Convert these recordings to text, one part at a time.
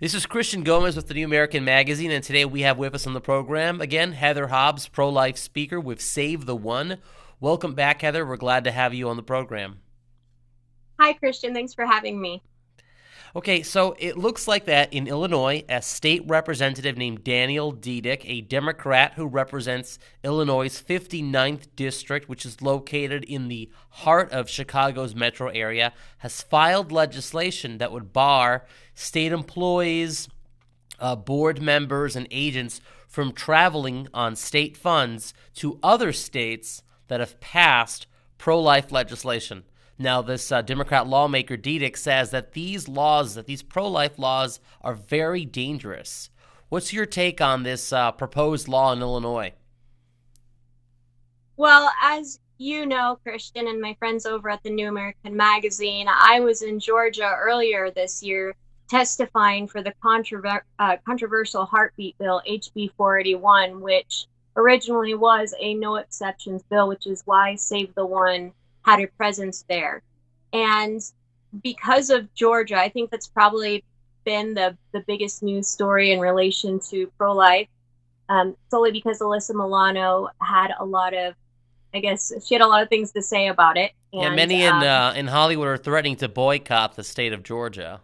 This is Christian Gomez with the New American Magazine, and today we have with us on the program again Heather Hobbs, pro-life speaker with Save the One. Welcome back, Heather. We're glad to have you on the program. Hi, Christian. Thanks for having me. Okay, so it looks like that in Illinois, a state representative named Daniel Diedick, a Democrat who represents Illinois' 59th district, which is located in the heart of Chicago's metro area, has filed legislation that would bar state employees, board members, and agents from traveling on state funds to other states that have passed pro-life legislation. Now, this Democrat lawmaker Diedick says that these pro-life laws, are very dangerous. What's your take on this proposed law in Illinois? Well, as you know, Christian, and my friends over at the New American Magazine, I was in Georgia earlier this year testifying for the controversial heartbeat bill, HB 481, which originally was a no exceptions bill, which is why Save the One had a presence there. And because of Georgia, I think that's probably been the biggest news story in relation to pro life, solely because Alyssa Milano had a lot of, I guess, she had a lot of things to say about it. Yeah, And many in Hollywood are threatening to boycott the state of Georgia.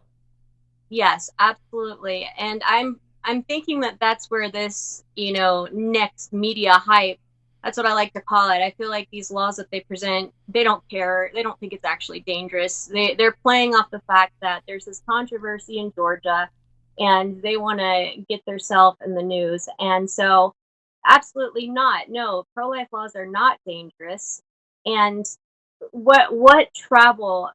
yes, absolutely. And I'm thinking that that's where this, next media hype, that's what I like to call it. I feel like these laws that they present, they don't care. They don't think it's actually dangerous. They're playing off the fact that there's this controversy in Georgia and they want to get themselves in the news. And so absolutely not. No, pro-life laws are not dangerous. And what travel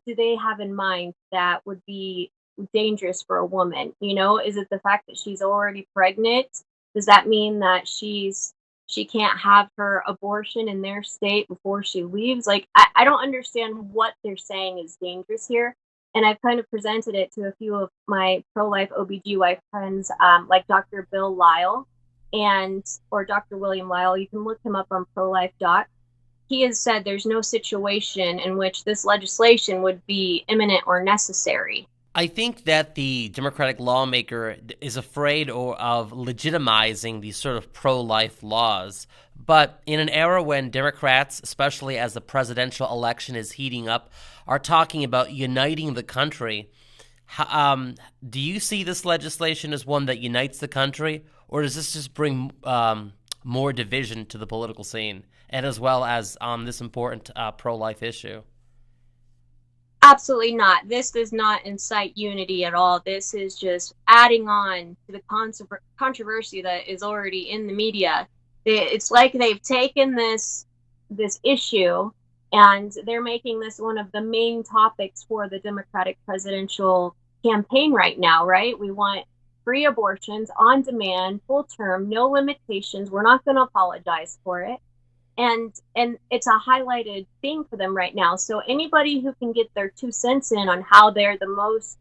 do they have in mind that would be dangerous for a woman? Is it the fact that she's already pregnant? Does that mean that she can't have her abortion in their state before she leaves? Like, I don't understand what they're saying is dangerous here. And I've kind of presented it to a few of my pro-life OBGY friends, like Dr. Bill Lyle and or Dr. William Lyle. You can look him up on pro-life doc. He has said there's no situation in which this legislation would be imminent or necessary. I think that the Democratic lawmaker is afraid of legitimizing these sort of pro-life laws. But in an era when Democrats, especially as the presidential election is heating up, are talking about uniting the country, do you see this legislation as one that unites the country, or does this just bring more division to the political scene, and as well as on this important pro-life issue? Absolutely not. This does not incite unity at all. This is just adding on to the controversy that is already in the media. It's like they've taken this issue and they're making this one of the main topics for the Democratic presidential campaign right now, right? We want free abortions on demand, full term, no limitations. We're not going to apologize for it, and it's a highlighted thing for them right now. So anybody who can get their 2 cents in on how they're the most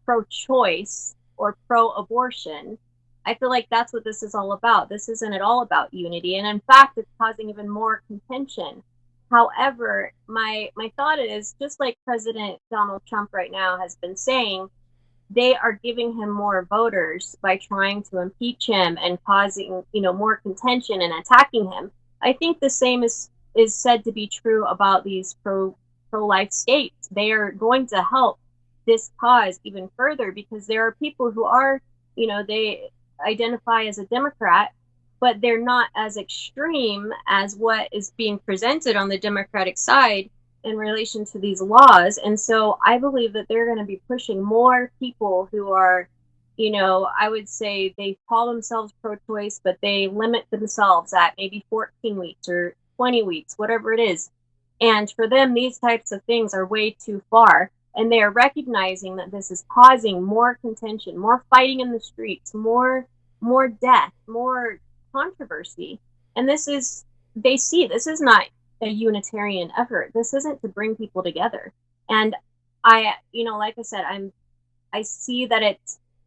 pro-choice or pro-abortion, I feel like that's what this is all about. This isn't at all about unity, and in fact, it's causing even more contention. However, my thought is, just like President Donald Trump right now has been saying, they are giving him more voters by trying to impeach him and causing, more contention and attacking him. I think the same is said to be true about these pro life states. They are going to help this cause even further because there are people who are, they identify as a Democrat, but they're not as extreme as what is being presented on the Democratic side in relation to these laws. And so I believe that they're going to be pushing more people who are, I would say they call themselves pro choice, but they limit themselves at maybe 14 weeks or 20 weeks, whatever it is. And for them, these types of things are way too far. And they are recognizing that this is causing more contention, more fighting in the streets, more death, more controversy. And they see this is not a unitarian effort. This isn't to bring people together. And like I said, I see that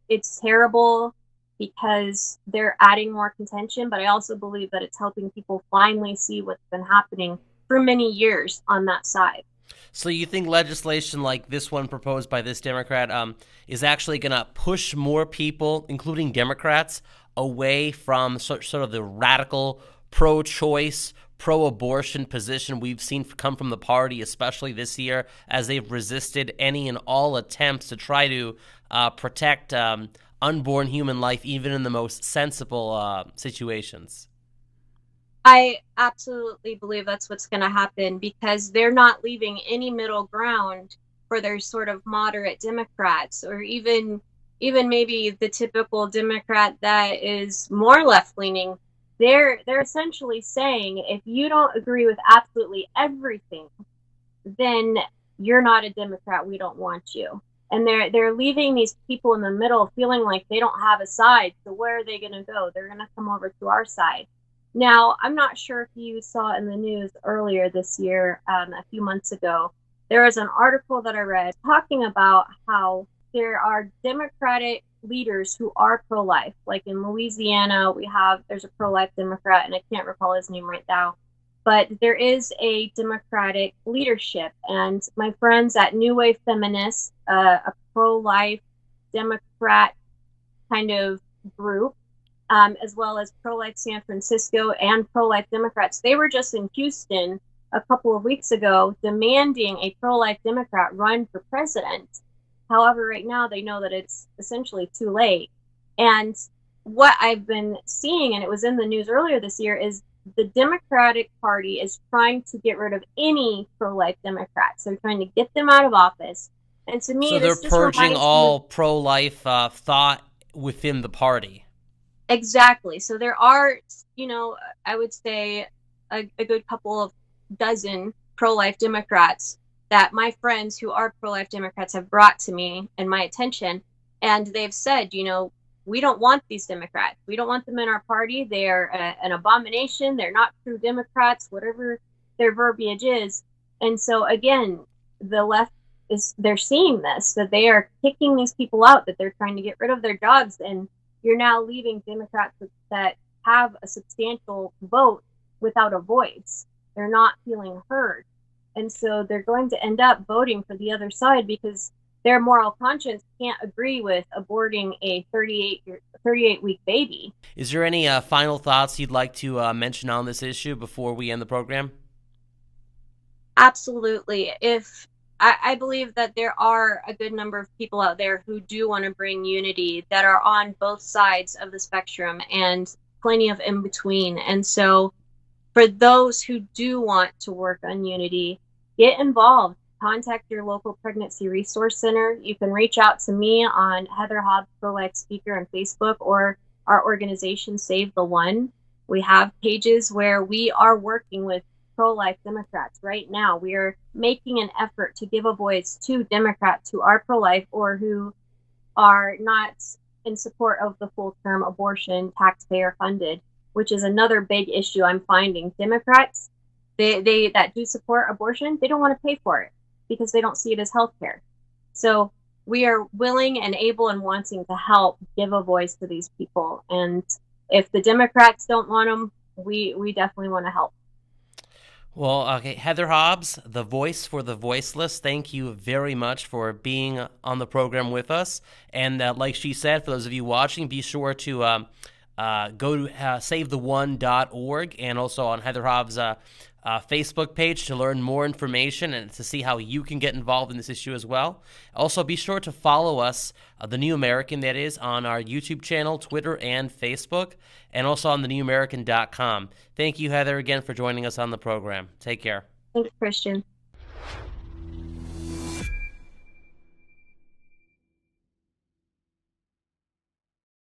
it's terrible because they're adding more contention, but I also believe that it's helping people finally see what's been happening for many years on that side. So you think legislation like this one proposed by this Democrat is actually going to push more people, including Democrats, away from sort of the radical pro-choice, pro-abortion position we've seen come from the party, especially this year, as they've resisted any and all attempts to try to protect unborn human life, even in the most sensible situations? I absolutely believe that's what's going to happen because they're not leaving any middle ground for their sort of moderate Democrats or even maybe the typical Democrat that is more left leaning. They're essentially saying if you don't agree with absolutely everything, then you're not a Democrat. We don't want you. And they're leaving these people in the middle feeling like they don't have a side. So where are they going to go? They're going to come over to our side. Now, I'm not sure if you saw in the news earlier this year, a few months ago, there was an article that I read talking about how there are Democratic leaders who are pro-life. Like in Louisiana, there's a pro-life Democrat, and I can't recall his name right now. But there is a Democratic leadership, and my friends at New Wave Feminists, a pro-life Democrat kind of group, as well as Pro-Life San Francisco and Pro-Life Democrats. They were just in Houston a couple of weeks ago demanding a pro-life Democrat run for president. However, right now they know that it's essentially too late. And what I've been seeing, and it was in the news earlier this year, is the Democratic Party is trying to get rid of any pro-life Democrats. They're trying to get them out of office. And to me, So they're this just purging reminds me of all pro-life thought within the party. exactly. So there are, I would say a good couple of dozen pro-life Democrats that my friends who are pro-life Democrats have brought to me and my attention. And they've said, we don't want these Democrats. We don't want them in our party. They're an abomination. They're not true Democrats, whatever their verbiage is. And so again, the left they're seeing this, that they are kicking these people out, that they're trying to get rid of their jobs. And you're now leaving Democrats that have a substantial vote without a voice. They're not feeling heard. And so they're going to end up voting for the other side because their moral conscience can't agree with aborting a 38-week baby. Is there any final thoughts you'd like to mention on this issue before we end the program? Absolutely. If I believe that there are a good number of people out there who do want to bring unity that are on both sides of the spectrum and plenty of in between. And so for those who do want to work on unity, get involved. Contact your local pregnancy resource center. You can reach out to me on Heather Hobbs Pro-Life Speaker on Facebook or our organization Save the One. We have pages where we are working with pro-life Democrats right now. We are making an effort to give a voice to Democrats who are pro-life or who are not in support of the full-term abortion taxpayer funded, which is another big issue I'm finding. Democrats, they that do support abortion, they don't want to pay for it because they don't see it as healthcare. So we are willing and able and wanting to help give a voice to these people. And if the Democrats don't want them, we definitely want to help. Well, okay, Heather Hobbs, the voice for the voiceless, thank you very much for being on the program with us. And like she said, for those of you watching, be sure to go to savetheone.org and also on Heather Hobbs' Facebook page to learn more information and to see how you can get involved in this issue as well. Also, be sure to follow us, The New American, that is, on our YouTube channel, Twitter, and Facebook, and also on thenewamerican.com. Thank you, Heather, again for joining us on the program. Take care. Thanks, Christian.